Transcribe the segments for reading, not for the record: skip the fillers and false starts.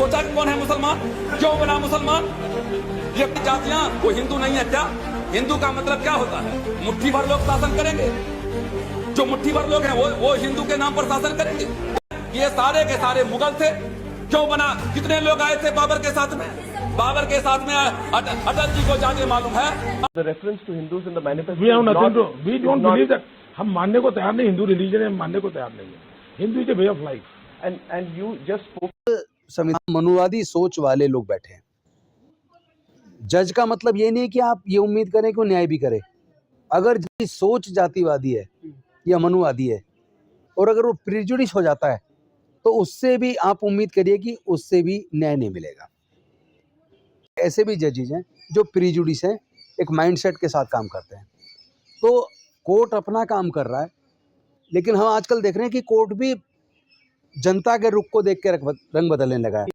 सोचा कि कौन है मुसलमान, क्यों बना मुसलमान? ये जातियां वो हिंदू नहीं है क्या? हिंदू का मतलब क्या होता है? मुट्ठी भर लोग शासन करेंगे। जो मुट्ठी भर लोग हैं वो हिंदू के नाम पर शासन करेंगे। ये सारे के सारे मुगल थे। क्यों बना? कितने लोग आए थे बाबर के साथ में? बाबर के साथ में अटल जी को जाके मालूम है। The reference to Hindus in the manifesto. We have nothing to. We don't believe that. हम मानने को तैयार नहीं, हिंदू रिलीजन है, हम मानने को तैयार नहीं है। Hindu is a way of life. And you just spoke. मनुवादी सोच वाले लोग बैठे हैं। जज का मतलब ये नहीं है कि आप ये उम्मीद करें कि वो न्याय भी करे। अगर जिसकी सोच जातिवादी है या मनुवादी है और अगर वो प्रिजुडिस हो जाता है तो उससे भी आप उम्मीद करिए कि उससे भी न्याय नहीं मिलेगा। ऐसे भी जजेज हैं जो प्रिजुडिस हैं, एक माइंडसेट के साथ काम करते हैं। तो कोर्ट अपना काम कर रहा है, लेकिन हम आजकल देख रहे हैं कि कोर्ट भी जनता के रुख को देख के रंग बदलने लगा है।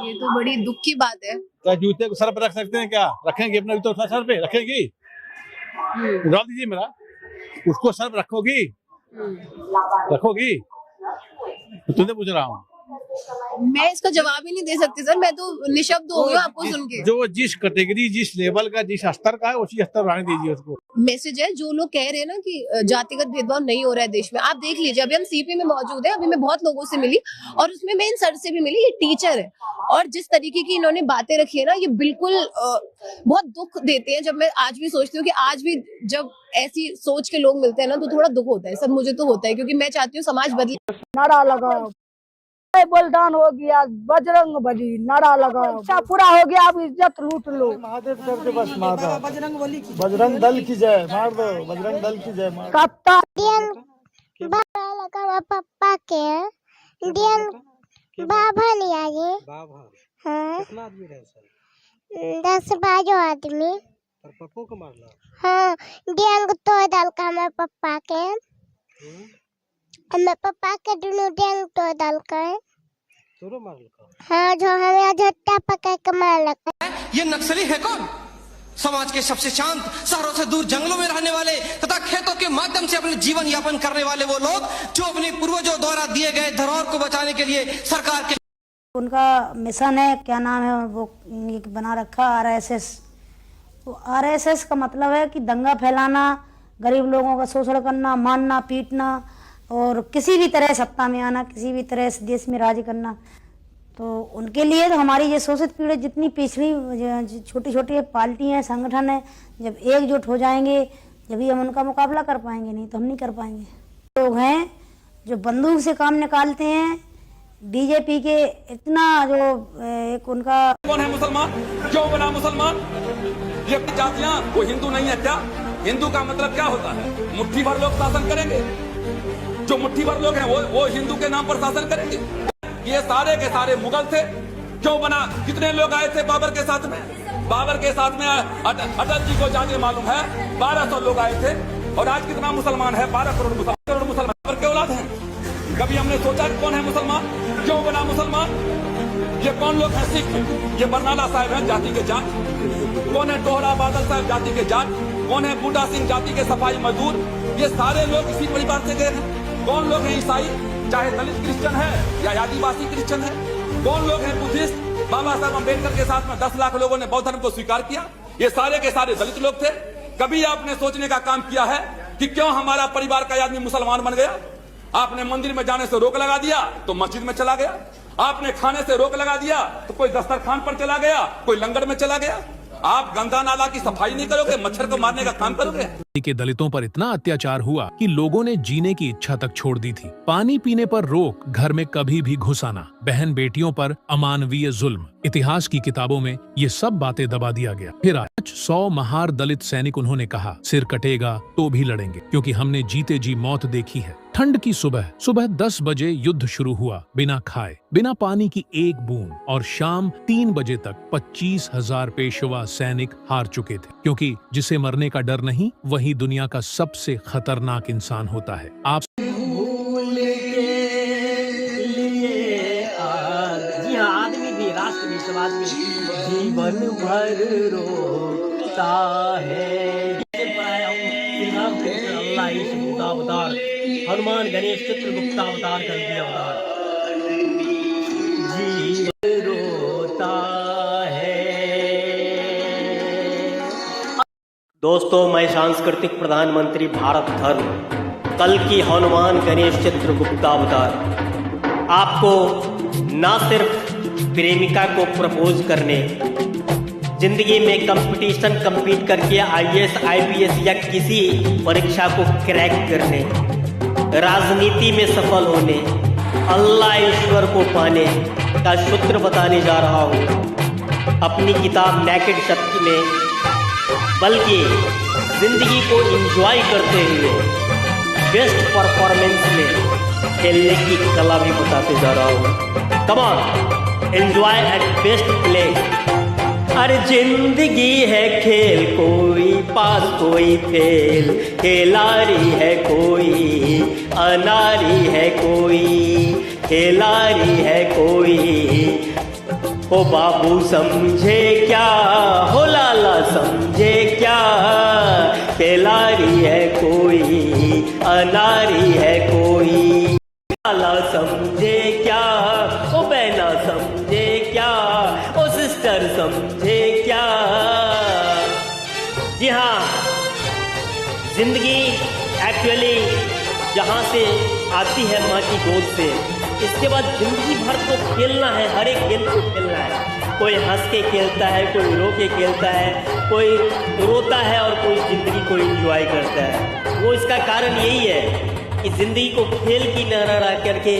ये तो बड़ी दुख की बात है। क्या जूते को सर पर रख सकते हैं? क्या रखेंगे? अपना जूता सर पे रखेंगी? जवाब दीजिए मेरा। उसको सर पर रखोगी? रखोगी? तुमसे पूछ रहा हूँ। मैं इसका जवाब ही नहीं दे सकती सर, मैं तो निशब्द हो गई आपको सुन के। जो जिस कैटेगरी, जिस लेवल का, जिस स्तर का है उसी स्तर बढ़ाने दीजिए उसको। मैसेज है जो लोग कह रहे हैं ना कि जातिगत भेदभाव नहीं हो रहा है देश में। आप देख लीजिए, अभी हम सीपी में मौजूद है, अभी मैं बहुत लोगों से मिली और उसमें मैं इन सर से भी मिली। ये टीचर है और जिस तरीके की इन्होंने बातें रखी है ना, ये बिल्कुल बहुत दुख देते हैं। जब मैं आज भी सोचती हूँ कि आज भी जब ऐसी सोच के लोग मिलते हैं ना तो थोड़ा दुख होता है। सब मुझे तो होता है, क्योंकि मैं चाहती हूँ समाज बदले। नारा लगाओ, बलिदान हो गया, बजरंग बली, नारा लगाओ, अच्छा पूरा हो गया, अब इज्जत लूट लो। महादेव करके बस मार दो, बजरंग दल की जय, मार दो, बजरंग दल की जय। कप्तान पप्पा के बाबा नहीं आगे। हाँ, 10-12 आदमी। पप्पू को मारना। हाँ, डेंग तो दल का मैं पप्पा के, मैं पप्पा के दोनों डेंग तो दल का है। हाँ, जो हमें झट्टा पकड़ के मार लगा। ये नक्सली है कौन? समाज के सबसे शांत, शहरों से दूर जंगलों में रहने वाले तथा खेतों के माध्यम से अपने जीवन यापन करने वाले वो लोग जो अपने पूर्वजों द्वारा दिए गए धरोहर को बचाने के लिए सरकार के उनका मिशन है, क्या नाम है वो बना रखा, RSS। तो RSS का मतलब है कि दंगा फैलाना, गरीब लोगों का शोषण करना, मारना, पीटना और किसी भी तरह सत्ता में आना, किसी भी तरह से देश में राज करना। तो उनके लिए तो हमारी ये शोषित पीड़ित जितनी पिछड़ी छोटी छोटी पार्टी हैं, संगठन है, जब एकजुट हो जाएंगे जब हम उनका मुकाबला कर पाएंगे, नहीं तो हम नहीं कर पाएंगे। लोग हैं जो बंदूक से काम निकालते हैं, बीजेपी के इतना जो एक उनका। कौन है मुसलमान, क्यों बना मुसलमान? ये जातियां वो हिंदू नहीं है क्या? हिंदू का मतलब क्या होता है? मुट्ठी भर लोग शासन करेंगे। जो मुट्ठी भर लोग हैं वो हिंदू के नाम पर शासन करेंगे। ये सारे के सारे मुगल थे। क्यों बना? कितने लोग आए थे बाबर के साथ में? बाबर के साथ में अटल जी को जाके मालूम है 1200 लोग आए थे। और आज कितना मुसलमान है? 12 करोड़ मुसलमान बाबर के औलाद हैं। कभी हमने सोचा कि कौन है मुसलमान, क्यों बना मुसलमान? ये कौन लोग हैं? सिख। ये बरनाला साहब हैं जाति के जाट। कौन है टोहरा बादल साहब जाति के जाट? कौन है बूटा सिंह जाति के सफाई मजदूर? ये सारे लोग इसी परिवार से गए हैं। कौन लोग हैं ईसाई, चाहे दलित क्रिश्चियन है या आदिवासी क्रिश्चियन है? कौन लोग हैं बुद्धिस्ट? बाबा साहब अम्बेडकर के साथ में 10 लाख लोगों ने बौद्ध धर्म को स्वीकार किया। ये सारे के सारे दलित लोग थे। कभी आपने सोचने का काम किया है कि क्यों हमारा परिवार का आदमी मुसलमान बन गया? आपने मंदिर में जाने से रोक लगा दिया तो मस्जिद में चला गया। आपने खाने से रोक लगा दिया तो कोई दस्तरखान पर चला गया, कोई लंगर में चला गया। आप गंगा नाला की सफाई नहीं करोगे, मच्छर को मारने का काम करोगे। के दलितों पर इतना अत्याचार हुआ कि लोगों ने जीने की इच्छा तक छोड़ दी थी। पानी पीने पर रोक, घर में कभी भी घुस आना, बहन बेटियों पर अमानवीय जुल्म, इतिहास की किताबों में ये सब बातें दबा दिया गया। फिर आज 100 महार दलित सैनिक उन्होंने कहा, सिर कटेगा तो भी लड़ेंगे, क्योंकि हमने जीते जी मौत देखी है। ठंड की सुबह 10 बजे युद्ध शुरू हुआ, बिना खाए, बिना पानी की एक बूंद, और शाम 3 बजे तक 25,000 पेशवा सैनिक हार चुके थे। क्योंकि जिसे मरने का डर नहीं, वही दुनिया का सबसे खतरनाक इंसान होता है। आप जी हाँ, आदमी भी, राष्ट्र भी, समाज भी जीवन भर रोता है। अल्लाह अवतार, हनुमान, गणेश, चित्रगुप्त अवतार, कर दिया अवतार। जीवन दोस्तों, मैं सांस्कृतिक प्रधानमंत्री भारत धर्म कल की हनुमान गणेश चित्रगुप्ता अवतार आपको ना सिर्फ प्रेमिका को प्रपोज करने, जिंदगी में कंपटीशन compete करके IAS IPS या किसी परीक्षा को क्रैक करने, राजनीति में सफल होने, अल्लाह ईश्वर को पाने का सूत्र बताने जा रहा हूँ अपनी किताब नेकेड शक्ति में, बल्कि जिंदगी को एंजॉय करते हुए बेस्ट परफॉर्मेंस में खेलने की कला भी बताते जा रहा हूँ। Come on, enjoy at best play. अरे जिंदगी है खेल, कोई पास कोई फेल, खिलाड़ी है कोई अनारी है कोई, खिलाड़ी है कोई। हो बाबू समझे क्या, हो लाला समझे क्या, खिलाड़ी है कोई अनारी है कोई। लाला समझे क्या, ओ बहना समझे क्या, ओ सिस्टर समझे क्या। जी हाँ, जिंदगी एक्चुअली जहाँ से आती है माँ की गोद से, इसके बाद जिंदगी भर तो खेलना है, हर एक गेम को खेलना है। कोई हंस के खेलता है, कोई रो के खेलता है, कोई रोता है और कोई जिंदगी को एंजॉय करता है। वो इसका कारण यही है कि जिंदगी को खेल की नहरा करके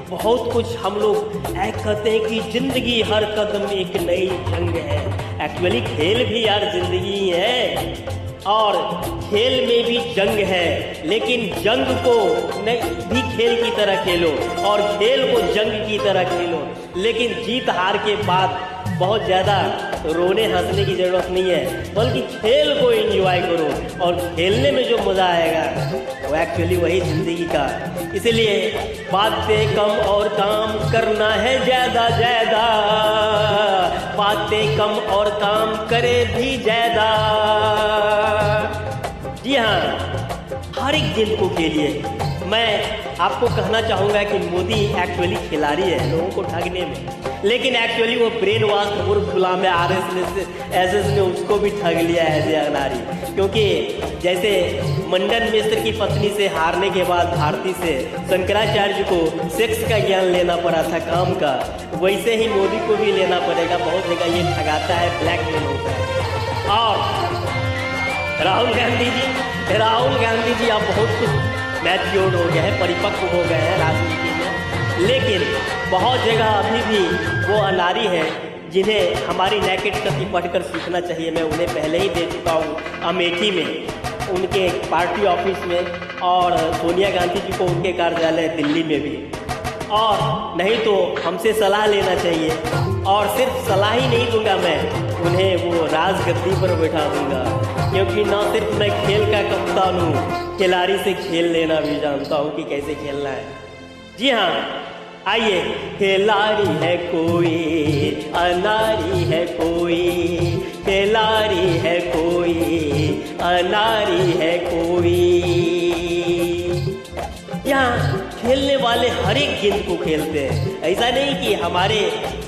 बहुत कुछ हम लोग कहते हैं कि जिंदगी हर कदम एक नई जंग है। एक्चुअली खेल भी यार जिंदगी है और खेल में भी जंग है, लेकिन जंग को भी खेल की तरह खेलो और खेल को जंग की तरह खेलो। लेकिन जीत हार के बाद बहुत ज़्यादा रोने हंसने की ज़रूरत नहीं है, बल्कि खेल को एंजॉय करो और खेलने में जो मज़ा आएगा वो एक्चुअली वही ज़िंदगी का। इसलिए बातें कम और काम करना है ज़्यादा ज़्यादा, बातें कम और काम करे भी ज़्यादा। जी हाँ, हर एक गेम को खेलिए। मैं आपको कहना चाहूँगा कि मोदी एक्चुअली खिलाड़ी है लोगों को ठगने में, लेकिन एक्चुअली वो ब्रेन वॉश मूर्ख गुलाम है। RSS ने उसको भी ठग लिया है एज ए अनारी, क्योंकि जैसे मंडन मिश्र की पत्नी से हारने के बाद भारती से शंकराचार्य को सेक्स का ज्ञान लेना पड़ा था काम का, वैसे ही मोदी को भी लेना पड़ेगा। बहुत जगह ये ठगाता है, ब्लैकमेल होता है। और राहुल गांधी जी अब बहुत कुछ मैच्योर्ड हो गए हैं, परिपक्व हो गए हैं राजनीति में, लेकिन बहुत जगह अभी भी वो अनारी है जिन्हें हमारी नेकेड शक्ति पढ़कर सीखना चाहिए। मैं उन्हें पहले ही दे चुका हूँ अमेठी में, उनके पार्टी ऑफिस में, और सोनिया गांधी जी को उनके कार्यालय दिल्ली में भी। और नहीं तो हमसे सलाह लेना चाहिए, और सिर्फ सलाह ही नहीं दूंगा मैं, उन्हें वो राजगद्दी पर बैठा दूंगा, क्योंकि न सिर्फ मैं खेल का कप्तान हूँ, खिलाड़ी से खेल लेना भी जानता हूँ कि कैसे खेलना है। जी हाँ, आइए। खिलाड़ी है कोई अनारी है कोई, खिलाड़ी है कोई अनारी है कोई। यहाँ खेलने वाले हर एक गेंद को खेलते हैं। ऐसा नहीं कि हमारे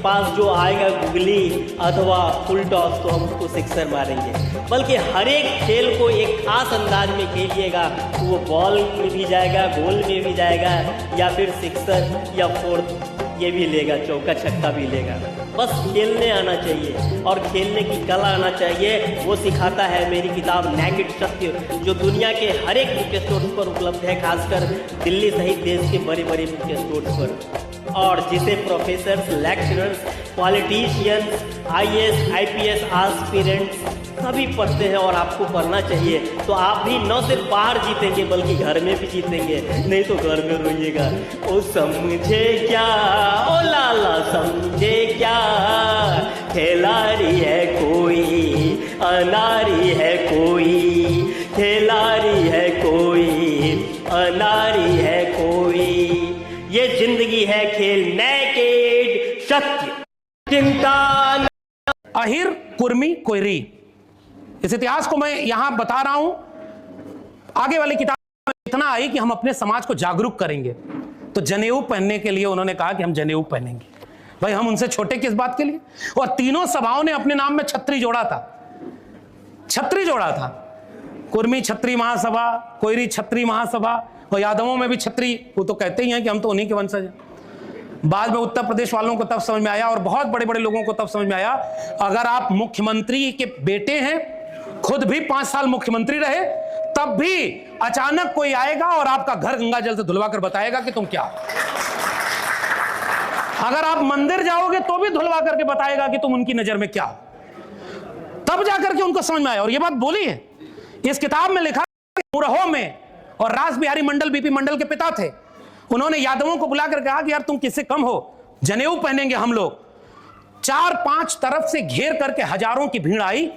पास जो आएगा गुगली अथवा फुल टॉस तो हम उसको सिक्सर मारेंगे, बल्कि हर एक खेल को एक खास अंदाज में खेलिएगा तो वो बॉल में भी जाएगा, गोल में भी जाएगा, या फिर सिक्सर या फोर्थ ये भी लेगा, चौका छक्का भी लेगा। बस खेलने आना चाहिए और खेलने की कला आना चाहिए। वो सिखाता है मेरी किताब नेकेड शक्ति, जो दुनिया के हर एक बुक स्टोर पर उपलब्ध है, खासकर दिल्ली सहित देश के बड़े बड़े बुक स्टोर पर, और जिसे professors, lecturers, politicians, IAS IPS aspirants सभी पढ़ते हैं और आपको पढ़ना चाहिए। तो आप भी न सिर्फ बाहर जीतेंगे बल्कि घर में भी जीतेंगे, नहीं तो घर में रोइएगा। ओ समझे क्या, ओ लाला समझे क्या, खिलाड़ी है कोई अनारी है कोई, खिलाड़ी है कोई अनारी है कोई। ये जिंदगी है खेल, नेकेड शक्ति, चिंता। अहिर कुर्मी कोयरी, इस इतिहास को मैं यहां बता रहा हूं। आगे वाली किताब में इतना आई कि हम अपने समाज को जागरूक करेंगे, तो जनेऊ पहनने के लिए उन्होंने कहा कि हम जनेऊ पहनेंगे। भाई हम उनसे छोटे किस बात के लिए? और तीनों सभाओं ने अपने नाम में छत्री जोड़ा था, छत्री जोड़ा था। कुर्मी छत्री महासभा, कोयरी छत्री महासभा, और यादवों में भी छत्री, वो तो कहते ही हैं कि हम तो उन्हीं के वंशज हैं। बाद में उत्तर प्रदेश वालों को तब समझ में आया और बहुत बड़े बड़े लोगों को तब समझ में आया, अगर आप मुख्यमंत्री के बेटे हैं, खुद भी 5 साल मुख्यमंत्री रहे, तब भी अचानक कोई आएगा और आपका घर गंगा जल से धुलवा कर बताएगा कि तुम क्या हो। अगर आप मंदिर जाओगे तो भी धुलवा करके बताएगा कि तुम उनकी नजर में क्या हो। तब जाकर के उनको समझ में आया, और ये बात बोली है इस किताब में, लिखा मुरहो में, और रास बिहारी मंडल बीपी मंडल के पिता थे, उन्होंने यादवों को बुलाकर कहा कि यार तुम किससे कम हो, जनेऊ पहनेंगे हम लोग। 4-5 तरफ से घेर करके हजारों की भीड़ आई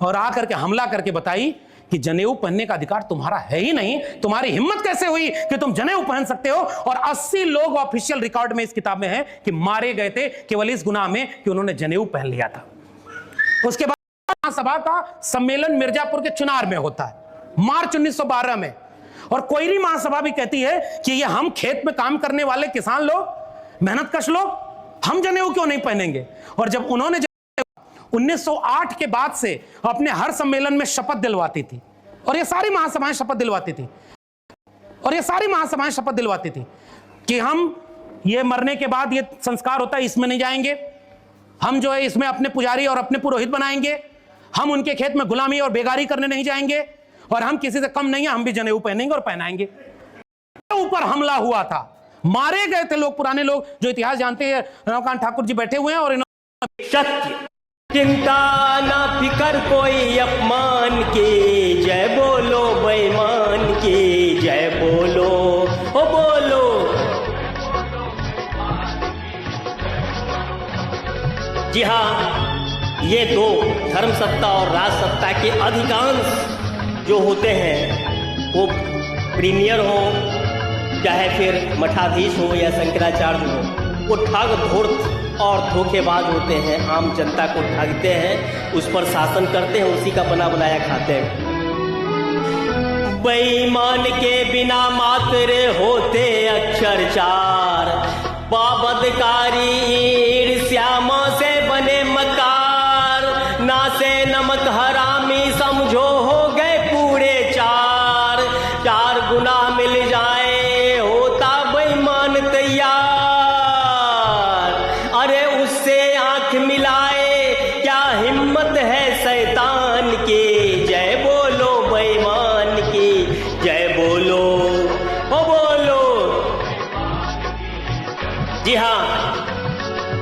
और आकर के हमला करके बताई कि जनेऊ पहनने का अधिकार तुम्हारा है ही नहीं, तुम्हारी हिम्मत कैसे हुई कि तुम जनेऊ पहन सकते हो। और 80 लोग ऑफिशियल रिकॉर्ड में इस किताब में है कि मारे गए थे केवल इस गुनाह में कि उन्होंने जनेऊ पहन लिया था। उसके बाद महासभा का सम्मेलन मिर्जापुर के चुनार में होता है मार्च 1912 में, और कोयरी महासभा भी कहती है कि ये हम खेत में काम करने वाले किसान लोग, मेहनतकश लोग, हम जनेऊ क्यों नहीं पहनेंगे। और जब उन्होंने 1908 के बाद से अपने हर सम्मेलन में शपथ दिलवाती थी, और ये सारी महासभाएं शपथ दिलवाती थी, कि हम ये मरने के बाद ये संस्कार होता है इसमें नहीं जाएंगे, हम जो है इसमें अपने पुजारी और अपने पुरोहित बनाएंगे, हम उनके खेत में गुलामी और बेगारी करने नहीं जाएंगे, और हम किसी से कम नहीं है, हम भी जनेऊ पहनेंगे और पहनाएंगे। ऊपर हमला हुआ था, मारे गए थे लोग, पुराने लोग जो इतिहास जानते हैं, रमाकांत ठाकुर जी बैठे हुए हैं, और सत्य चिंता ना फिकर कोई अपमान की, जय बोलो बेईमान की, जय बोलो ओ बोलो। जी हाँ, ये दो धर्म सत्ता और राज सत्ता के अधिकांश जो होते हैं वो प्रीमियर हो चाहे फिर मठाधीश हो या शंकराचार्य हो, वो ठग धूर्त और धोखेबाज होते हैं, आम जनता को ठगते हैं, उस पर शासन करते हैं, उसी का बना बनाया खाते हैं। बेईमान के बिना मात्र होते अक्षर 4, बाबदकारी ईर्ष्यामा से बने मकार, ना से नमक हरामी समझो हो गए पूरे 4 गुना मिल जाए होता बेईमान तैयार, अरे उससे आंख मिलाए क्या हिम्मत है शैतान की, जय बोलो बेईमान की, जय बोलो ओ बोलो। जी हाँ,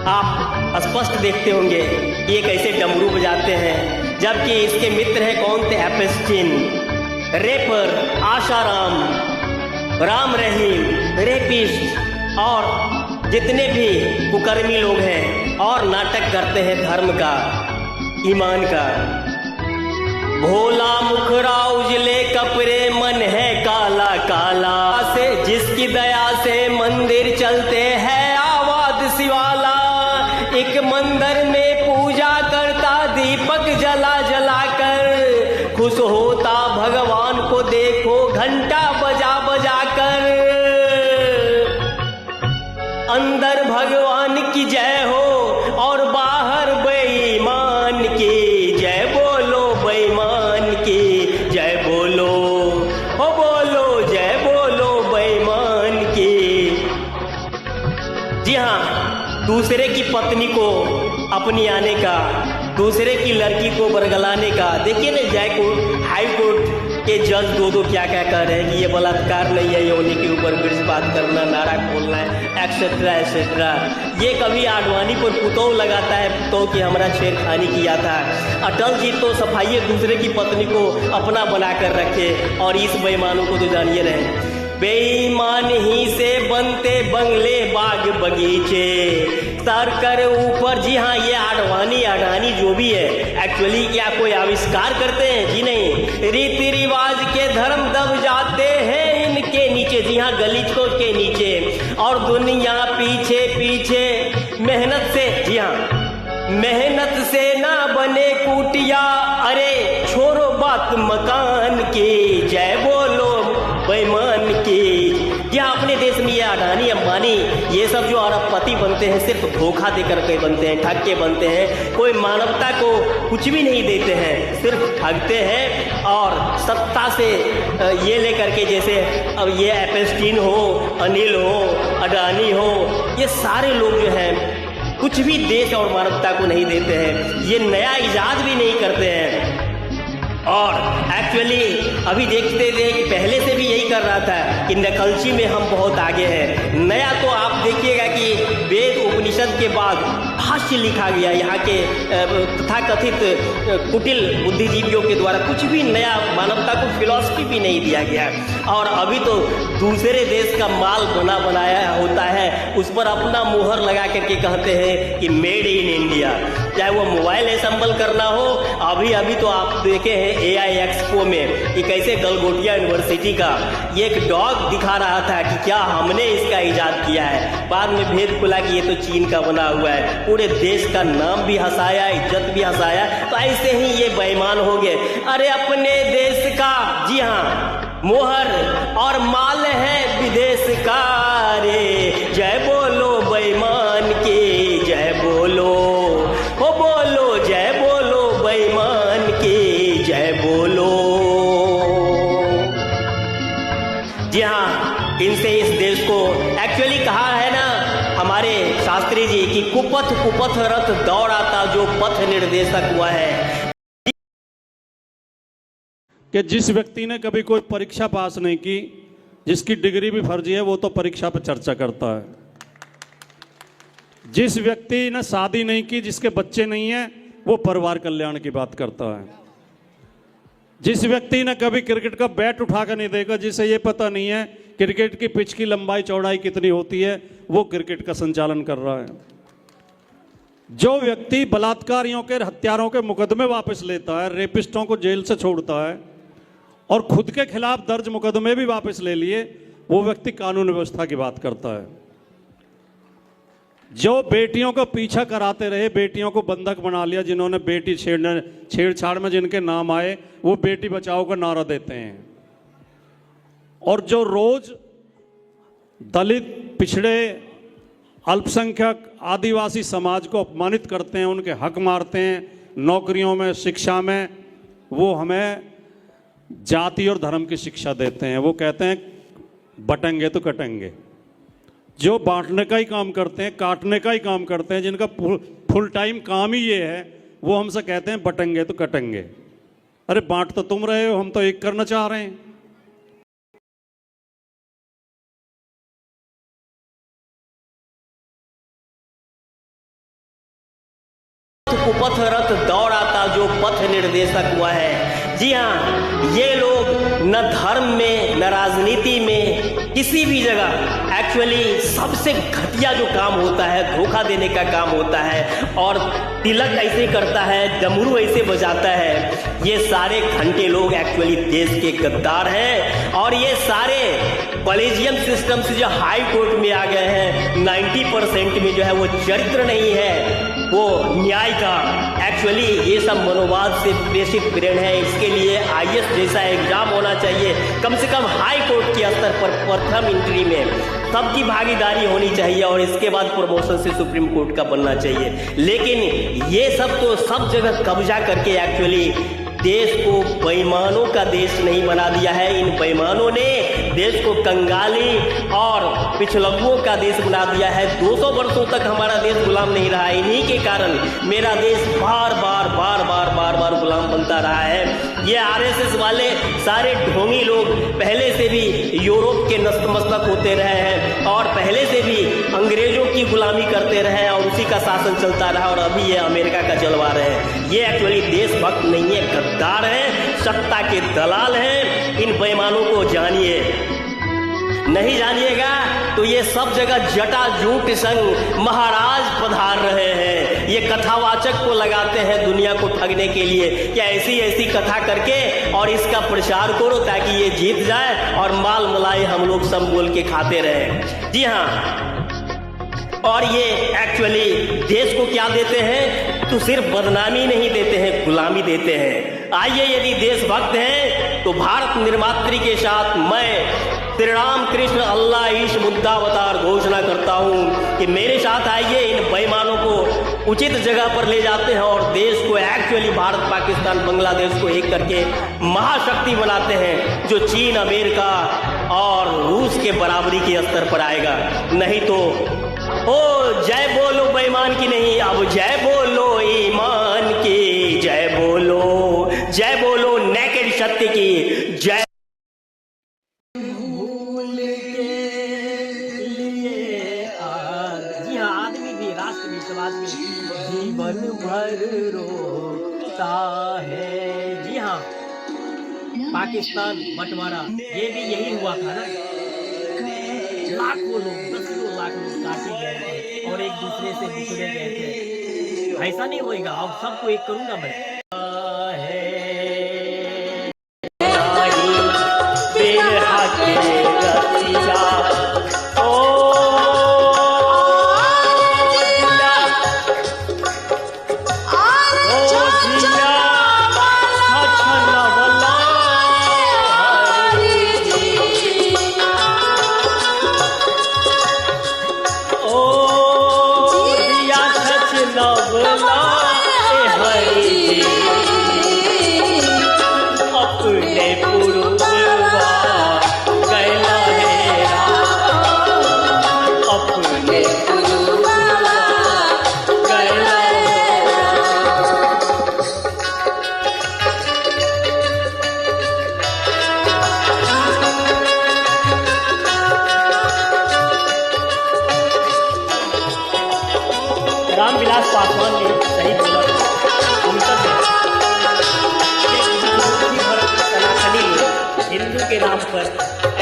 आप स्पष्ट देखते होंगे ये कैसे डमरू बजाते हैं, जबकि इसके मित्र हैं कौन थे? एपेस्टिन, रेपर, आशाराम, राम रहीम, रेपिस्ट और जितने भी कुकर्मी लोग हैं और नाटक करते हैं धर्म का, ईमान का। भोला मुखरा उजले कपड़े मन है काला काला, से जिसकी दया से मंदिर चलते हैं आवाज शिवाला, एक मंदिर में पूजा करता दीपक जला जला कर, खुश होता भगवान को देखो घंटा बजा बजा कर, अंदर भगवान की जय हो और बाहर बेईमान की, जय बोलो बेईमान की, जय बोलो ओ बोलो, जय बोलो बेईमान की। जी हाँ, दूसरे की पत्नी को अपनी आने का, दूसरे की लड़की को बरगलाने का, देखिए ना जय कोर्ट हाई कोर्ट के जज दो क्या क्या कह रहे हैं कि ये बलात्कार नहीं है, यौनी के ऊपर वृक्षपात करना, नारा खोलना है, एक्सेट्रा एक्सेट्रा। ये कभी आडवाणी पर पुतौह लगाता है, पुतौह की हमारा छेड़खानी किया था। अटल जी तो सफाई दूसरे की पत्नी को अपना बना कर रखे, और इस बेईमानों को तो जानिए रहे, बेईमान ही से बनते बंगले बाग बगीचे, सर कर ऊपर। जी हाँ, ये अडानी जो भी है एक्चुअली क्या कोई आविष्कार करते हैं? जी नहीं, रीति रिवाज के धर्म दब जाते हैं इनके नीचे। जी हाँ, गलीचों के नीचे, और दुनिया पीछे पीछे मेहनत से। जी हाँ, मेहनत से ना बने कुटिया, अरे छोड़ो बात मकान की, जय बोलो बेईमान की। यहाँ अपने देश में ये अडानी अंबानी ये सब जो अरबपति बनते हैं सिर्फ धोखा देकर के बनते हैं, ठग के बनते हैं, कोई मानवता को कुछ भी नहीं देते हैं, सिर्फ ठगते हैं और सत्ता से ये लेकर के, जैसे अब ये एपेस्टीन हो, अनिल हो, अडानी हो, ये सारे लोग जो हैं कुछ भी देश और मानवता को नहीं देते हैं, ये नया इजाद भी नहीं करते हैं। और एक्चुअली अभी देखते थे कि पहले से भी यही कर रहा था कि नकलची में हम बहुत आगे हैं। नया तो आप देखिएगा कि वेद उपनिषद के बाद भाष्य लिखा गया यहाँ के तथाकथित कुटिल बुद्धिजीवियों के द्वारा, कुछ भी नया मानवता को फिलॉसफी भी नहीं दिया गया। और अभी तो दूसरे देश का माल बना बनाया होता है, उस पर अपना मुहर लगा करके कहते हैं कि मेड इन इंडिया, चाहे वो मोबाइल असेंबल करना हो। अभी तो आप देखे हैं AI एक्सपो में कि कैसे गलगोटिया यूनिवर्सिटी का ये एक डॉग दिखा रहा था कि क्या हमने इसका इजाद किया है, बाद में भेद खुला कि ये तो चीन का बना हुआ है। पूरे देश का नाम भी हंसाया, इज्जत भी हंसाया। तो ऐसे ही ये बेईमान हो गए। अरे अपने देश का, जी हाँ, मोहर और माल है विदेश का रे, जय बोलो बेईमान की जय बोलो, हो बोलो जय बोलो बेईमान की जय बोलो। जी हाँ, इनसे इस देश को एक्चुअली कहा है ना हमारे शास्त्री जी कि कुपथ कुपथ रथ दौड़ाता जो पथ निर्देशक हुआ है। कि जिस व्यक्ति ने कभी कोई परीक्षा पास नहीं की, जिसकी डिग्री भी फर्जी है, वो तो परीक्षा पर चर्चा करता है। जिस व्यक्ति ने शादी नहीं की, जिसके बच्चे नहीं हैं, वो परिवार कल्याण की बात करता है। जिस व्यक्ति ने कभी क्रिकेट का बैट उठा कर नहीं देखा, जिसे ये पता नहीं है क्रिकेट की पिच की लंबाई चौड़ाई कितनी होती है, वो क्रिकेट का संचालन कर रहा है। जो व्यक्ति बलात्कारियों के, हत्यारों के मुकदमे वापस लेता है, रेपिस्टों को जेल से छोड़ता है और खुद के खिलाफ दर्ज मुकदमे भी वापस ले लिए, वो व्यक्ति कानून व्यवस्था की बात करता है। जो बेटियों को पीछा कराते रहे, बेटियों को बंधक बना लिया, जिन्होंने बेटी छेड़छाड़ में जिनके नाम आए, वो बेटी बचाओ का नारा देते हैं। और जो रोज दलित, पिछड़े, अल्पसंख्यक, आदिवासी समाज को अपमानित करते हैं, उनके हक मारते हैं नौकरियों में, शिक्षा में, वो हमें जाति और धर्म की शिक्षा देते हैं। वो कहते हैं बटेंगे तो कटेंगे। जो बांटने का ही काम करते हैं, काटने का ही काम करते हैं, जिनका फुल टाइम काम ही ये है, वो हमसे कहते हैं बटेंगे तो कटेंगे। अरे बांट तो तुम रहे हो, हम तो एक करना चाह रहे हैं। कुपथ रथ दौड़ाता जो पथ निर्देशक हुआ है। जी हाँ, ये लोग न धर्म में, न राजनीति में, किसी भी जगह एक्चुअली सबसे घटिया जो काम होता है, धोखा देने का काम होता है। और तिलक ऐसे करता है, डमरू ऐसे बजाता है। ये सारे घंटे लोग एक्चुअली देश के गद्दार हैं। और ये सारे कॉलेजियम सिस्टम से जो हाई कोर्ट में आ गए हैं, 90% में जो है वो चरित्र नहीं है, वो न्याय का। एक्चुअली ये सब मनोवाद से प्रेषित ब्रेन है। इसके लिए IAS जैसा एग्जाम होना चाहिए, कम से कम हाई कोर्ट के स्तर पर प्रथम एंट्री में सबकी भागीदारी होनी चाहिए और इसके बाद प्रमोशन से सुप्रीम कोर्ट का बनना चाहिए। लेकिन ये सब तो सब जगह कब्जा करके एक्चुअली देश को बेईमानों का देश नहीं बना दिया है। इन बेईमानों ने देश को कंगाली और पिछड़ों का देश बना दिया है। 200 वर्षों तक हमारा देश गुलाम नहीं रहा। इन्हीं के कारण मेरा देश बार बार गुलाम बनता रहा है। ये RSS वाले सारे ढोंगी लोग पहले से भी यूरोप के नतमस्तक होते रहे हैं और पहले से भी अंग्रेजों की गुलामी करते रहे और उसी का शासन चलता रहा और अभी ये अमेरिका का चलवा रहे हैं। ये एक्चुअली देशभक्त नहीं है, गद्दार हैं, सत्ता के दलाल हैं। इन बेईमानों को जानिए, नहीं जानिएगा तो ये सब जगह जटाजूट संग महाराज पधार रहे हैं। ये कथावाचक को लगाते हैं दुनिया को ठगने के लिए कि ऐसी ऐसी कथा करके और इसका प्रचार करो ताकि ये जीत जाए और माल मलाई हम लोग सब बोल के खाते रहे। जी हाँ, और ये एक्चुअली देश को क्या देते हैं तो सिर्फ बदनामी नहीं देते हैं, गुलामी देते हैं। आइए, यदि देशभक्त हैं तो भारत निर्मात्री के साथ मैं श्री राम कृष्ण अल्लाह ईश मुद्दावतार घोषणा करता हूं कि मेरे साथ आइए, इन बेईमानों को उचित जगह पर ले जाते हैं और देश को एक्चुअली भारत पाकिस्तान बांग्लादेश को एक करके महाशक्ति बनाते हैं, जो चीन अमेरिका और रूस के बराबरी के स्तर पर आएगा। नहीं तो ओ जय बोलो बेईमान की नहीं, अब जय बोलो ईमान की, जय बोलो नेकेड सत्य की जय। जी हाँ, आदमी भी, राष्ट्र भी, समाज भी जीवन भर रोता है। जी हाँ, पाकिस्तान बंटवारा ये भी यही हुआ था ना, लाखों लोग, दसियों लाख लोग काटे गए थे और एक दूसरे से बिछड़े गए थे। ऐसा नहीं होएगा, अब सबको एक करूंगा मैं। रामविलास पासवान ने सही बोला, सनातनी हिंदू के नाम पर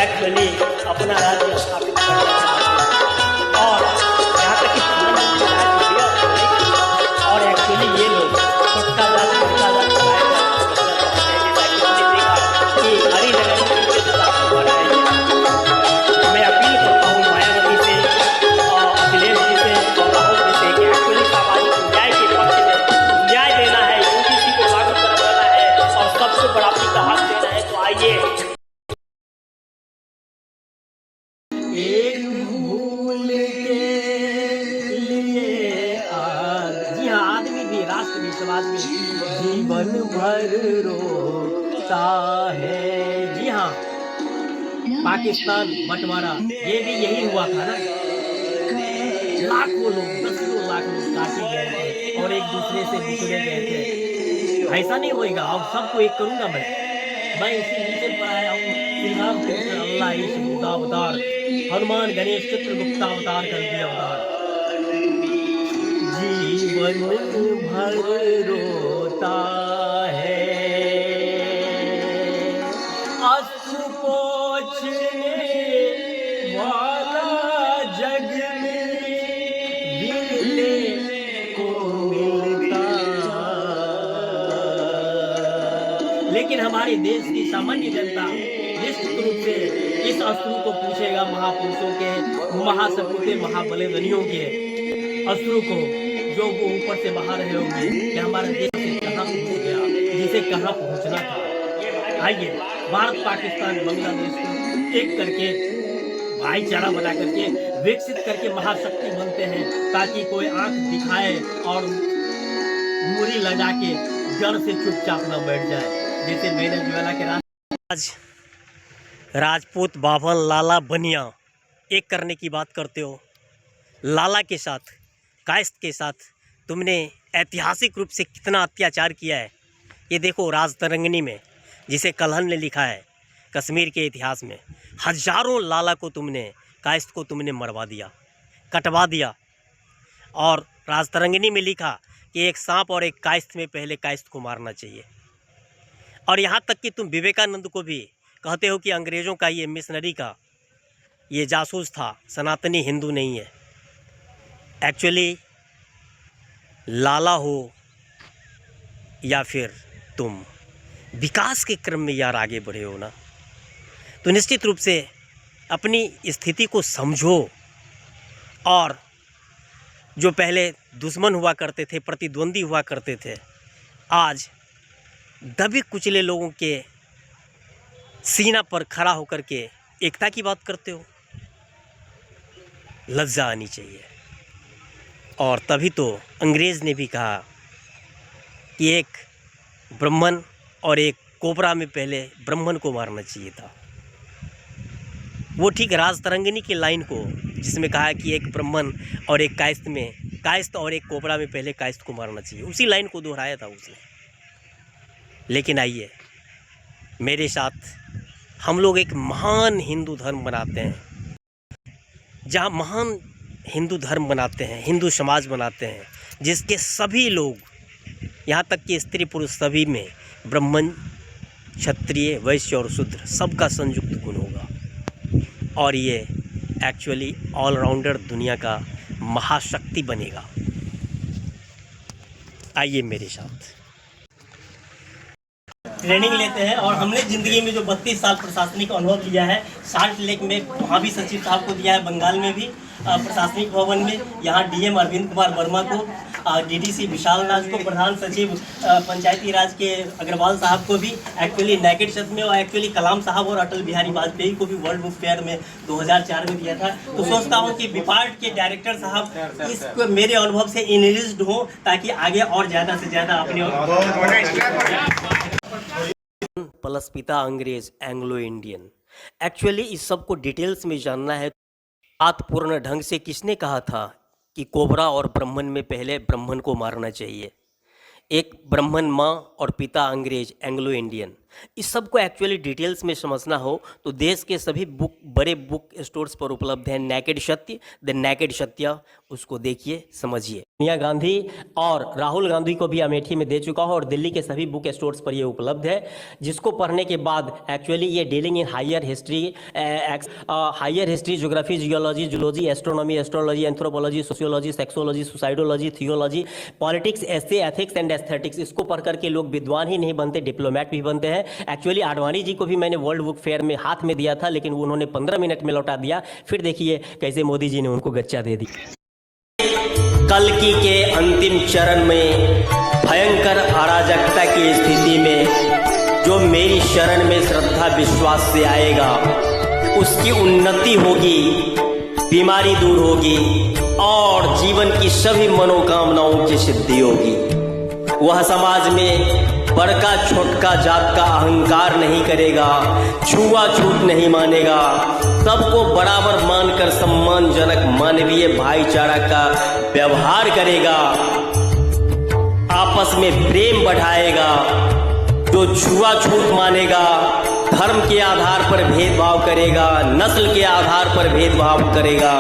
एक्चुअली अपना राज्य स्थापित करना चाहते हैं और यहाँ तक कि और एक्चुअली ये लोग छोटा जात कि हरिनगर मैं अपील करता हूँ मायावती से और अखिलेश जी से और राहुल जी से कि एक्चुअली सामाजिक न्याय के पक्ष में न्याय देना है, यूजीसी को लागू करवाना है और सबको बराबरी का हक देना है। तो आइए, एक भूल के लिए जी हाँ, आदमी भी, राष्ट्र भी, समाज भी जीवन भर रोता है। जी हाँ, पाकिस्तान बंटवारा ये भी यही हुआ था ना, लाखों लोग, दसियों लाख लोग काटे गए थे और एक दूसरे से बिछड़े गए थे। ऐसा नहीं होएगा, अब सबको एक करूंगा मैं इसी नीचे पर आया हूँ। श्री राम कृष्ण अल्लाह ईश मुद्दावतार, हनुमान गणेश चित्रगुप्ता अवतार कर दिया अवतार। जीवन भर रोता है अश्रु पोंछने वाला जग में बिरले को मिलता, लेकिन हमारे देश की सामान्य जनता निश्चित रूप से इस अश्रु को पूछेगा महापुरुषों के, महासपूते, महाबलिदानियों के अश्रु को, जो वो ऊपर से बाहर रहे होंगे कि हमारा देश कहाँ पहुँच गया, जिसे कहाँ पहुँचना था। आइए, भारत पाकिस्तान बांग्लादेश को एक करके भाईचारा बना करके विकसित करके महाशक्ति बनते हैं, ताकि कोई आंख दिखाए और मुरी लगा के जड़ से चुपचाप न बैठ जाए, जैसे वेनेजुएला के आज राजपूत, बाभन, लाला, बनिया एक करने की बात करते हो। लाला के साथ, कायस्थ के साथ तुमने ऐतिहासिक रूप से कितना अत्याचार किया है। ये देखो, राजतरंगिणी में, जिसे कल्हण ने लिखा है कश्मीर के इतिहास में, हजारों लाला को तुमने, कायस्थ को तुमने मरवा दिया, कटवा दिया। और राजतरंगिणी में लिखा कि एक सांप और एक कायस्थ में पहले कायस्थ को मारना चाहिए। और यहाँ तक कि तुम विवेकानंद को भी कहते हो कि अंग्रेज़ों का ये मिशनरी का ये जासूस था, सनातनी हिंदू नहीं है। एक्चुअली लाला हो या फिर तुम विकास के क्रम में यार आगे बढ़े हो ना, तो निश्चित रूप से अपनी स्थिति को समझो। और जो पहले दुश्मन हुआ करते थे, प्रतिद्वंदी हुआ करते थे, आज दबे कुचले लोगों के सीना पर खड़ा होकर के एकता की बात करते हो। लज्जा आनी चाहिए। और तभी तो अंग्रेज़ ने भी कहा कि एक ब्राह्मण और एक कोबरा में पहले ब्राह्मण को मारना चाहिए था। वो ठीक राज तरंगिनी की लाइन को जिसमें कहा कि एक ब्राह्मण और एक कायस्थ और एक कोबरा में पहले कायस्थ को मारना चाहिए, उसी लाइन को दोहराया था उसने। लेकिन आइए मेरे साथ, हम लोग एक महान हिंदू धर्म बनाते हैं, जहाँ महान हिंदू धर्म बनाते हैं, हिंदू समाज बनाते हैं, जिसके सभी लोग, यहाँ तक कि स्त्री पुरुष सभी में ब्राह्मण, क्षत्रिय, वैश्य और शूद्र सबका संयुक्त गुण होगा। और ये एक्चुअली ऑलराउंडर दुनिया का महाशक्ति बनेगा। आइए मेरे साथ ट्रेनिंग लेते हैं। और हमने ज़िंदगी में जो 32 साल प्रशासनिक अनुभव लिया है, साल्ट लेक में वहाँ भी सचिव साहब को दिया है, बंगाल में भी प्रशासनिक भवन में, यहाँ डीएम अरविंद कुमार वर्मा को, डीडीसी विशाल राज को, प्रधान सचिव पंचायती राज के अग्रवाल साहब को भी, एक्चुअली नेकेड शब्द में, और एक्चुअली कलाम साहब और अटल बिहारी वाजपेयी को भी वर्ल्ड बुक फेयर में 2004 में दिया था। तो सोचता हूँ कि विपार्ट के डायरेक्टर साहब इसको मेरे अनुभव से इनरिच्ड हो, ताकि आगे और ज़्यादा से ज़्यादा अपने प्लस पिता अंग्रेज एंग्लो इंडियन। एक्चुअली इस सब को डिटेल्स में जानना है। बात पूर्ण ढंग से किसने कहा था कि कोबरा और ब्राह्मण में पहले ब्राह्मण को मारना चाहिए? एक ब्राह्मण माँ और पिता अंग्रेज एंग्लो इंडियन। इस सब को एक्चुअली डिटेल्स में समझना हो तो देश के सभी बड़े बुक स्टोर्स पर उपलब्ध है। नेकेड सत्य, द नेकेड सत्य, उसको देखिए, समझिए। सोनिया गांधी और राहुल गांधी को भी अमेठी में दे चुका हूँ, और दिल्ली के सभी बुक स्टोर्स पर ये उपलब्ध है, जिसको पढ़ने के बाद एक्चुअली ये dealing in higher history, geography, geology, zoology, astronomy, astrology, anthropology, sociology, sexology, suicidology, theology, politics, essay, ethics and aesthetics. इसको पढ़ करके लोग विद्वान ही नहीं बनते, डिप्लोमेट भी बनते हैं। एक्चुअली आडवाणी जी को भी मैंने वर्ल्ड बुक फेयर में हाथ में दिया था, लेकिन उन्होंने 15 मिनट में लौटा दिया। फिर देखिए कैसे मोदी जी ने उनको गच्चा दे दी। कल्कि के अंतिम चरण में भयंकर अराजकता की स्थिति में जो मेरी शरण में श्रद्धा विश्वास से आएगा, उसकी उन्नति होगी, बीमारी दूर होगी और जीवन की सभी मनोकामनाओं की सिद्धि होगी। वह समाज में बड़का छोटका जात का अहंकार नहीं करेगा, छुआछूत नहीं मानेगा, सबको बराबर मानकर सम्मानजनक मानवीय भाईचारा का व्यवहार करेगा, आपस में प्रेम बढ़ाएगा। जो छुआछूत मानेगा, धर्म के आधार पर भेदभाव करेगा, नस्ल के आधार पर भेदभाव करेगा,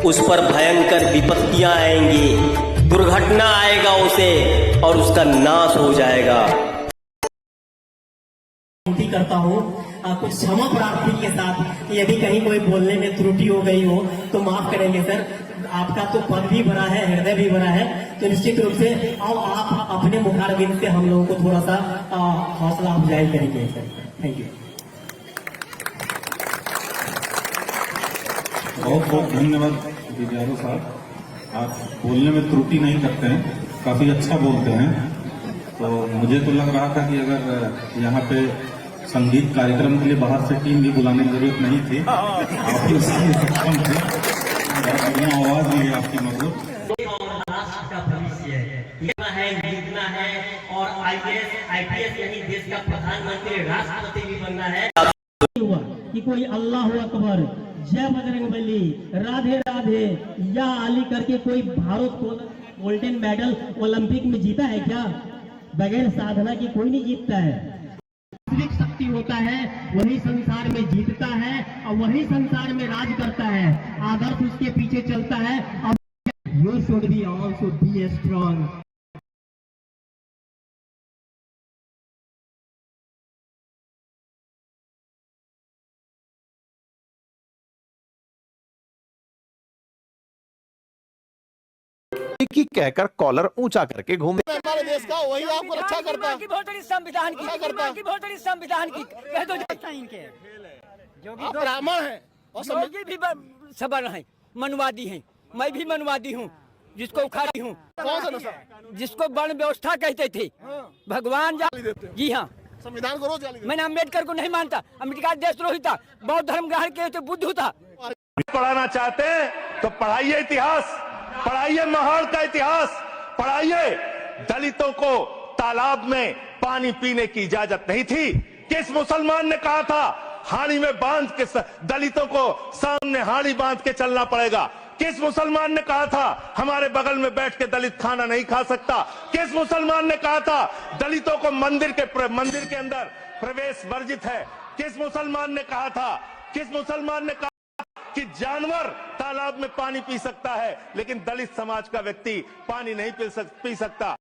उस पर भयंकर विपत्तियां आएंगी, दुर्घटना आएगा उसे और उसका नाश हो जाएगा। विनती करता हूँ कुछ क्षमा प्रार्थी के साथ, यदि कहीं कोई बोलने में त्रुटि हो गई हो तो माफ करेंगे सर। आपका तो पद भी भरा है, हृदय भी भरा है, तो निश्चित रूप से अब आप अपने मुखारबिंद से हम लोगों को थोड़ा सा हौसला अफजाई करेंगे सर। Thank you. बहुत बहुत धन्यवाद विद्यार्थी साहब, आप बोलने में त्रुटि नहीं करते हैं, काफी अच्छा बोलते हैं। तो मुझे तो लग रहा था कि अगर यहाँ पे संगीत कार्यक्रम के लिए बाहर से टीम भी बुलाने की जरूरत नहीं थी, आप ही उसमें सक्षम थे। बढ़िया आवाज भी है आपकी मधुर। जीतना है और आईपीएस यानी देश का प्रधानमंत्री, राष्ट्रपति भी बनना है। कि कोई अल्लाह अकबर, जय बजरंगबली, राधे राधे या अली करके कोई भारत को गोल्डन मेडल ओलंपिक में जीता है क्या? बगैर साधना की कोई नहीं जीतता है। वास्तविक शक्ति होता है वही संसार में जीतता है और वही संसार में राज करता है। आदर्श उसके पीछे चलता है। You should be also be strong. की कहकर कॉलर ऊंचा करके घूमे। हमारे देश का वही आपको रक्षा करता है। संविधान की संविधान की कह दो इनके जो भी ब्राह्मण है और भी सबर है, मनवादी हैं, मैं भी मनवादी हूँ। जिसको उखाड़ी हूँ। कौन सा नशा? जिसको वर्ण व्यवस्था कहते थे, भगवान जी हाँ, संविधान को रोज गाली देते। मैंने अम्बेडकर को नहीं मानता। अम्बेडकर देशद्रोही था, बौद्ध धर्म ग्रहण किए थे, बुद्ध था। पढ़ाना चाहते हैं तो पढ़ाइए इतिहास, पढ़ाइए महान का इतिहास, पढ़ाइए दलितों को तालाब में पानी पीने की इजाजत नहीं थी। किस मुसलमान ने कहा था हाड़ी में बांध के दलितों को सामने हाड़ी बांध के चलना पड़ेगा? किस मुसलमान ने कहा था हमारे बगल में बैठ के दलित खाना नहीं खा सकता? किस मुसलमान ने कहा था दलितों को मंदिर के अंदर प्रवेश वर्जित है? किस मुसलमान ने कहा था, किस मुसलमान ने कहा कि जानवर तालाब में पानी पी सकता है लेकिन दलित समाज का व्यक्ति पानी नहीं पी सकता?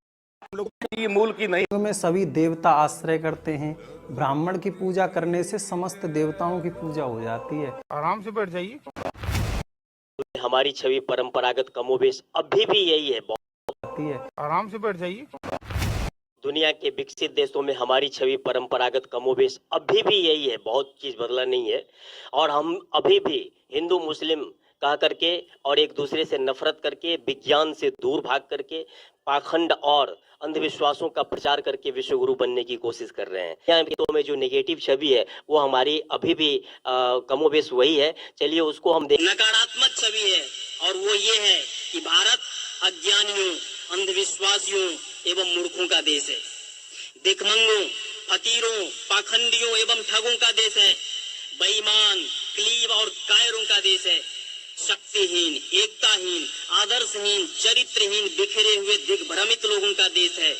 ये मूल की नहीं में सभी देवता आश्रय करते हैं। ब्राह्मण की पूजा करने से समस्त देवताओं की पूजा हो जाती है। आराम से बैठ जाइए। हमारी छवि परंपरागत कमोबेश अभी भी यही है। आराम से बैठ जाइए। दुनिया के विकसित देशों में हमारी छवि परंपरागत कमोबेश अभी भी यही है, बहुत चीज बदला नहीं है। और हम अभी भी हिंदू मुस्लिम कह करके और एक दूसरे से नफरत करके, विज्ञान से दूर भाग करके, पाखंड और अंधविश्वासों का प्रचार करके विश्व गुरु बनने की कोशिश कर रहे हैं। यहाँ में जो नेगेटिव छवि है वो हमारी अभी भी कमोबेश वही है। चलिए उसको हम देख। नकारात्मक छवि है और वो ये है कि भारत अज्ञानियों, अंधविश्वासियों एवं मूर्खों का देश है। भिखमंगों, फकीरों, पाखंडियों एवं ठगों का देश है। बेईमान, क्लीब और कायरों का देश है। शक्तिहीन, एकताहीन, आदर्शहीन, चरित्रहीन, बिखरे हुए दिग्भ्रमित लोगों का देश है।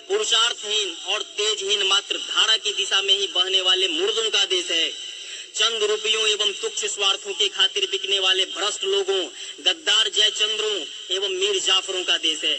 पुरुषार्थहीन और तेजहीन, मात्र धारा की दिशा में ही बहने वाले मुर्दों का देश है। चंद रुपयों एवं तुच्छ स्वार्थों के खातिर बिकने वाले भ्रष्ट लोगों, गद्दार जयचंद्रों एवं मीर जाफरों का देश है।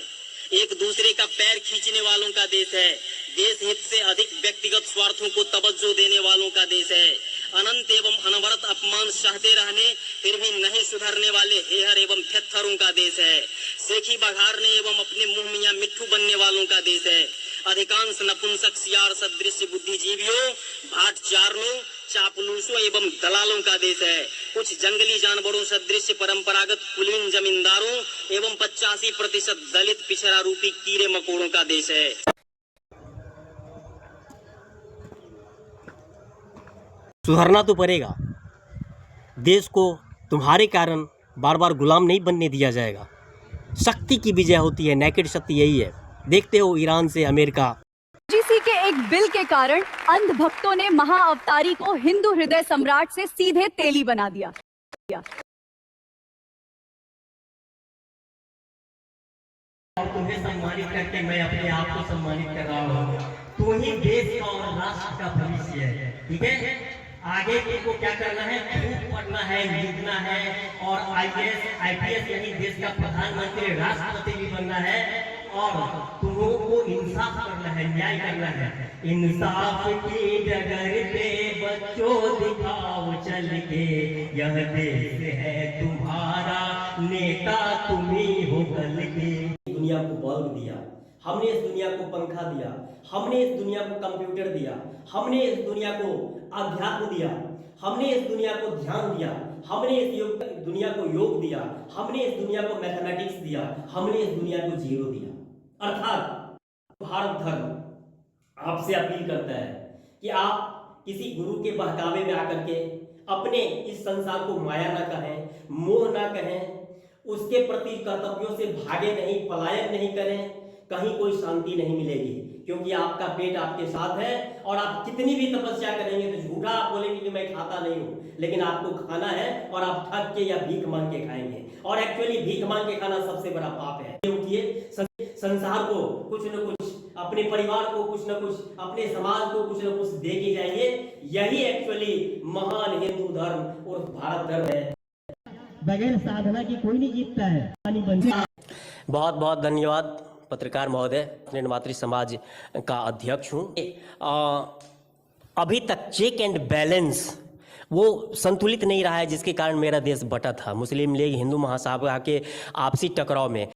एक दूसरे का पैर खींचने वालों का देश है। देश हित से अधिक व्यक्तिगत स्वार्थों को तवज्जो देने वालों का देश है। अनंत एवं अनवरत अपमान सहते रहने फिर भी नहीं सुधरने वाले हेहर एवं थेत्थरों का देश है। सेखी बघारने एवं अपने मुंह मियां मिट्ठू बनने वालों का देश है। अधिकांश नपुंसक सियार सदृश बुद्धिजीवियों, भाट चारणों, चापलूसों एवं दलालों का देश है। कुछ जंगली जानवरों सदृश परंपरागत कुलीन जमींदारों एवं 85% दलित पिछड़ा रूपी कीड़े मकोड़ों का देश है। सुधरना तो पड़ेगा। देश को तुम्हारे कारण बार बार गुलाम नहीं बनने दिया जाएगा। शक्ति की विजय होती है, नेकेड शक्ति यही है। देखते हो ईरान से अमेरिका। यूजीसी के एक बिल के कारण अंध भक्तों ने महाअवतारी को हिंदू हृदय सम्राट से सीधे तेली बना दिया। तुम्हें सम्मानित करके मैं अपने आप को सम्मानित कर रहा हूँ। तू ही देश का और राष्ट्र का भविष्य है, ठीक है? आगे को क्या करना है? खूब पढ़ना है, लिखना है और IPS यानी देश का प्रधानमंत्री, राष्ट्रपति भी बनना है। और तुमों को इंसाफ करना है, न्याय करना है। इंसाफ की डगर पे बच्चों दिखाओ चल के, यह देश है तुम्हारा, नेता तुम ही हो कल के। दुनिया को बल्ब दिया, हमने इस दुनिया को पंखा दिया, हमने इस दुनिया को कंप्यूटर दिया, हमने इस दुनिया को अध्यात्म दिया, हमने इस दुनिया को ध्यान दिया, हमने इस दुनिया को योग दिया, हमने इस दुनिया को मैथमेटिक्स दिया, हमने इस दुनिया को जीरो दिया। अर्थात भारत धर्म आपसे अपील करता है कि आप किसी गुरु के बहकावे में आकर के अपने इस संसार को माया ना कहें, मोह ना कहें, उसके प्रति कर्तव्यों से भागे नहीं, पलायन नहीं करें। कहीं कोई शांति नहीं मिलेगी, क्योंकि आपका पेट आपके साथ है। और आप कितनी भी तपस्या करेंगे तो झूठा आप बोलेंगे कि मैं खाता नहीं हूँ, लेकिन आपको खाना है और आप ठग के या भीख मांग के खाएंगे। और एक्चुअली भीख मांग के खाना सबसे बड़ा पाप है। क्योंकि संसार को कुछ न कुछ, अपने परिवार को कुछ न कुछ, अपने समाज को कुछ न कुछ दे के जाइए। यही एक्चुअली महान हिंदू धर्म और भारत धर्म है। बगैर साधना की कोई नहीं जीतता है। बहुत बहुत धन्यवाद पत्रकार महोदय। अपने मातृ समाज का अध्यक्ष हूँ। अभी तक चेक एंड बैलेंस वो संतुलित नहीं रहा है, जिसके कारण मेरा देश बटा था। मुस्लिम लीग, हिंदू महासभा के आपसी टकराव में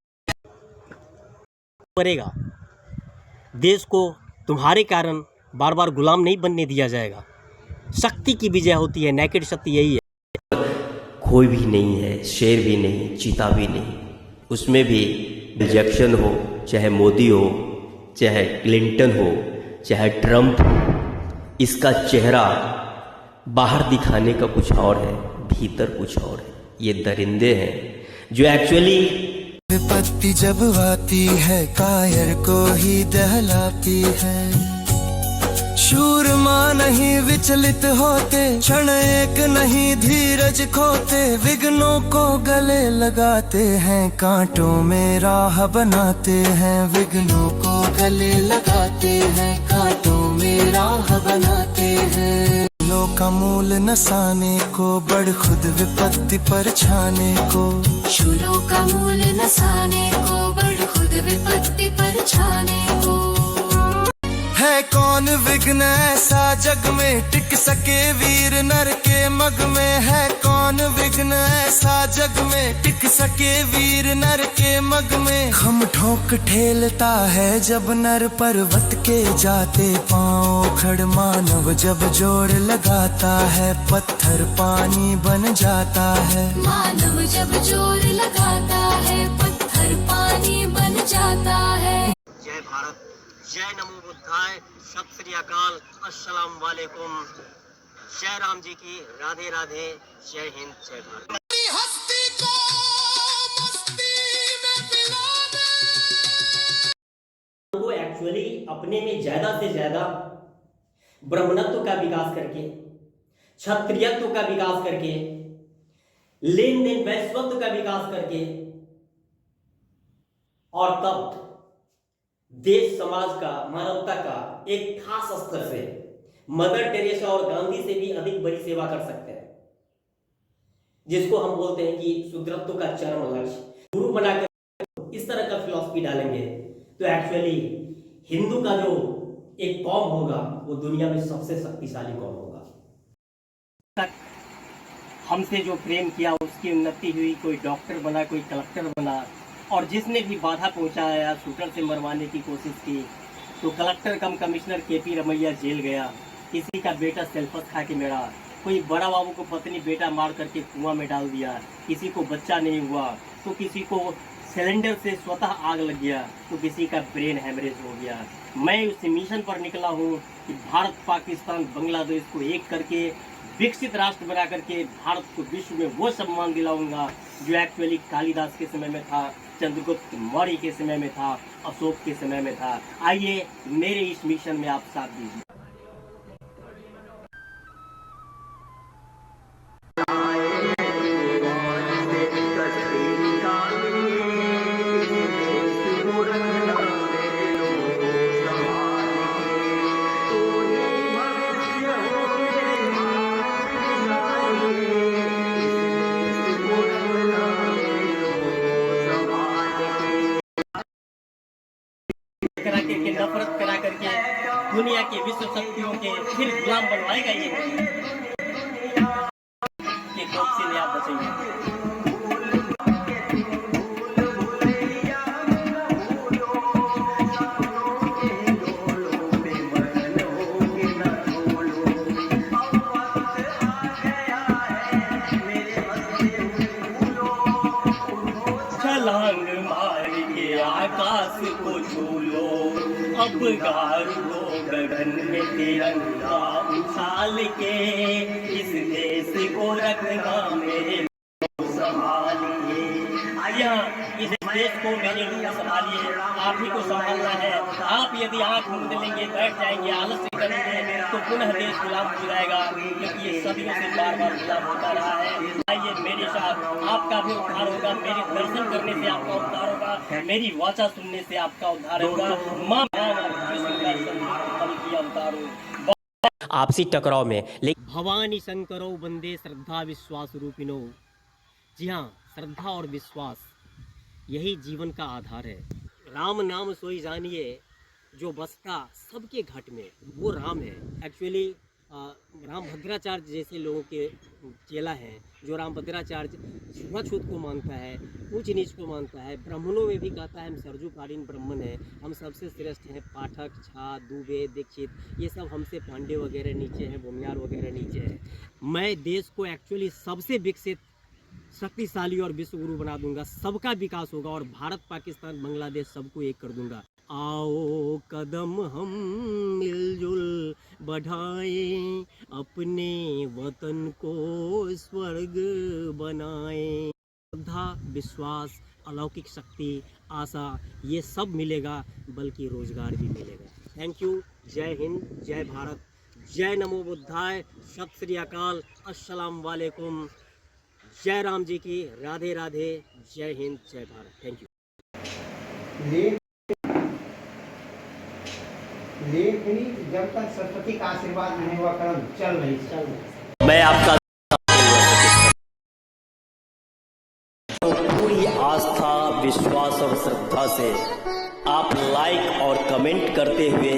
पड़ेगा। देश को तुम्हारे कारण बार बार गुलाम नहीं बनने दिया जाएगा। शक्ति की विजय होती है, नेकेड शक्ति यही है। कोई भी नहीं है, शेर भी नहीं, चीता भी नहीं, उसमें भी जैक्सन हो, चाहे मोदी हो, चाहे क्लिंटन हो, चाहे ट्रंप हो, इसका चेहरा बाहर दिखाने का कुछ और है, भीतर कुछ और है। ये दरिंदे हैं जो एक्चुअली विपत्ति जब आती है कायर को ही दहलाती है। शूरमा नहीं विचलित होते, क्षण एक नहीं धीरज खोते, विघ्नों को गले लगाते हैं, कांटों में राह बनाते हैं, विघ्नों को गले लगाते हैं, कांटों में राह बनाते हैं। लो का मूल नसाने को, बढ़ खुद विपत्ति पर छाने को, शूलों का मूल नसाने को, बढ़ खुद विपत्ति पर छाने को। है कौन विघ्न ऐसा जग में, टिक सके वीर नर के मग में, है कौन विघ्न ऐसा जग में, टिक सके वीर नर के मग में। खम ठोक ठेलता है जब नर पर्वत के जाते पांव, खड़ मानव जब जोड़ लगाता है, पत्थर पानी बन जाता है। मानव जब जोर लगाता है, पत्थर पानी बन जाता है। जय भारत, जय नमो बुद्धाय, सत श्री अकाल, अस्सलाम वालेकुम, जय राम जी की, राधे राधे, जय हिंद, जय भारत। वो एक्चुअली अपने में ज्यादा से ज्यादा ब्राह्मणत्व का विकास करके, क्षत्रियत्व का विकास करके, लेन देन वैश्वत्व का विकास करके, और तब देश समाज का, मानवता का एक खास स्तर से मदर टेरेसा और गांधी से भी अधिक बड़ी सेवा कर सकते हैं, जिसको हम बोलते हैं कि शुद्रत्व का चरम लक्ष्य। गुरु बनाकर इस तरह का फिलॉसफी डालेंगे तो एक्चुअली हिंदू का जो एक कौम होगा वो दुनिया में सबसे शक्तिशाली कौम होगा। हमसे जो प्रेम किया उसकी उन्नति हुई, कोई डॉक्टर बना, कोई कलेक्टर बना, और जिसने भी बाधा पहुंचाया, शूटर से मरवाने की कोशिश की, तो कलेक्टर कम कमिश्नर केपी रमैया जेल गया। किसी का बेटा सेल्फस खा के मरा, कोई बड़ा बाबू को पत्नी बेटा मार करके कुआं में डाल दिया, किसी को बच्चा नहीं हुआ, तो किसी को सिलेंडर से स्वतः आग लग गया, तो किसी का ब्रेन हैमरेज हो गया। मैं उस मिशन पर निकला हूँ कि भारत, पाकिस्तान, बांग्लादेश को एक करके विकसित राष्ट्र बना करके भारत को विश्व में वो सम्मान दिलाऊंगा जो एक्चुअली कालिदास के समय में था, चंद्रगुप्त मौर्य के समय में था, अशोक के समय में था। आइए मेरे इस मिशन में आप साथ दीजिए। नफरत करा करके दुनिया के विश्व शक्तियों के फिर गुलाम बनवाएगा ये कौन से लिए आप बचेंगे। छलांग मार के आकाश को छू लो, अब गारो गगन में तिरंगा उछाल के, इस देश को रखना मेरे लोग संभालिए। इस देश को मेरे लोग संभालिए, आप ही को संभालना है। आप यदि आंख मूंद लेंगे, बैठ जाएंगे, आलस्य करेंगे तो पुनः देश गुलाम हो जाएगा, क्योंकि ये सदियों से बार बार गुलाम होता रहा है। आइए मेरे साथ, आपका भी उद्धार होगा, मेरे दर्शन करने से आपका उद्धार होगा, मेरी वाचा सुनने से आपका उद्धार होगा। मां आपसी टकराव में लेकिन भवानी शंकरो वंदे श्रद्धा विश्वास रूपिनो। जी हाँ, श्रद्धा और विश्वास यही जीवन का आधार है। राम नाम सोई जानिए, जो बसता सबके घट में वो राम है। एक्चुअली राम भद्राचार्य जैसे लोगों के चेला हैं, जो राम भद्राचार्य छुआछूत को मानता है, ऊंच नीच को मानता है। ब्राह्मणों में भी कहता है हम सरजूकालीन ब्राह्मण हैं, हम सबसे श्रेष्ठ हैं। पाठक, झा, दुबे, दीक्षित, ये सब हमसे पांडे वगैरह नीचे हैं, भूमियार वगैरह नीचे हैं। मैं देश को एक्चुअली सबसे विकसित शक्तिशाली और विश्व गुरु बना दूंगा, सबका विकास होगा और भारत पाकिस्तान बांग्लादेश सबको एक कर दूंगा। आओ कदम हम मिलजुल बढ़ाएं, अपने वतन को स्वर्ग बनाएं। श्रद्धा, विश्वास, अलौकिक शक्ति, आशा, ये सब मिलेगा, बल्कि रोजगार भी मिलेगा। Thank you. जय हिंद, जय भारत, जय नमो बुद्धाय, सत श्री अकाल, अस्सलाम वालेकुम, जय राम जी की, राधे राधे, जय हिंद, जय भारत। Thank you. लेकिन जब तक सरस्वती का आशीर्वाद नहीं हुआ कर्म चल नहीं। मैं आपका पूरी आस्था, विश्वास और श्रद्धा से आप लाइक और कमेंट करते हुए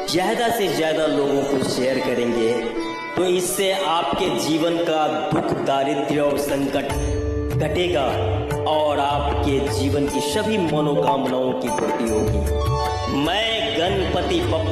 ज़्यादा से ज़्यादा लोगों को शेयर करेंगे तो इससे आपके जीवन का दुख, दारिद्र्य और संकट घटेगा और आपके जीवन की सभी मनोकामनाओं की पूर्ति होगी। मैं गणपति